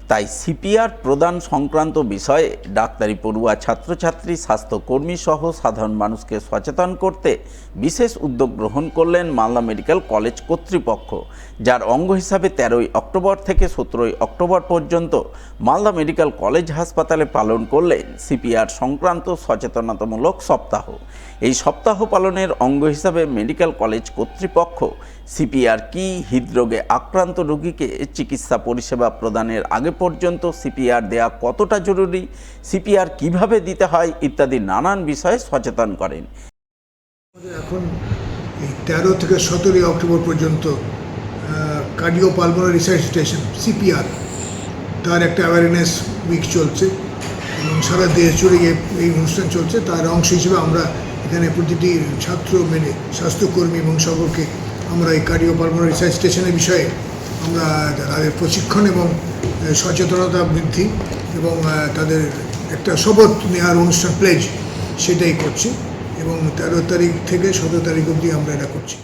তাই সিপিআর প্রদান সংক্রান্ত বিষয়ে ডাক্তারি পড়ুয়া ছাত্রছাত্রী, স্বাস্থ্যকর্মী সহ সাধারণ মানুষকে সচেতন করতে বিশেষ উদ্যোগ গ্রহণ করলেন মালদা মেডিকেল কলেজ কর্তৃপক্ষ, যার অঙ্গ হিসাবে 13ই অক্টোবর থেকে 17ই অক্টোবর পর্যন্ত মালদা মেডিকেল কলেজ হাসপাতালে পালন করলেন সিপিআর সংক্রান্ত সচেতনতামূলক সপ্তাহ। এই সপ্তাহ পালনের অঙ্গ হিসাবে মেডিকেল কলেজ কর্তৃপক্ষ সিপিআর কি, হৃদরোগে আক্রান্ত রোগীকে চিকিৎসা পরিষেবা প্রদানের আগে পর্যন্ত সিপিআর দেওয়া কতটা জরুরি, সিপিআর কিভাবে দিতে হয় ইত্যাদি নানান বিষয়ে সচেতন করেন। এখন এই 13 থেকে 17 অক্টোবর পর্যন্ত কার্ডিওপালমোনারি রিসাসিটেশন সিপিআর তার একটা অ্যাওয়ারনেস উইক চলছে এবং সারা দেশ জুড়ে এই অনুষ্ঠান চলছে। তার অংশ হিসেবে আমরা এখানে প্রতিটি ছাত্র স্বাস্থ্যকর্মী এবং সকলকে আমরা এই কার্ডিওপালমোনারি রিসাসিটেশনের বিষয়ে আমরা তাদের প্রশিক্ষণ এবং সচেতনতা বৃদ্ধি এবং তাদের একটা শপথ নেওয়ার অনুষ্ঠান প্লেজ সেটাই করছি এবং 13 তারিখ থেকে 17 তারিখ অবধি আমরা এটা করছি।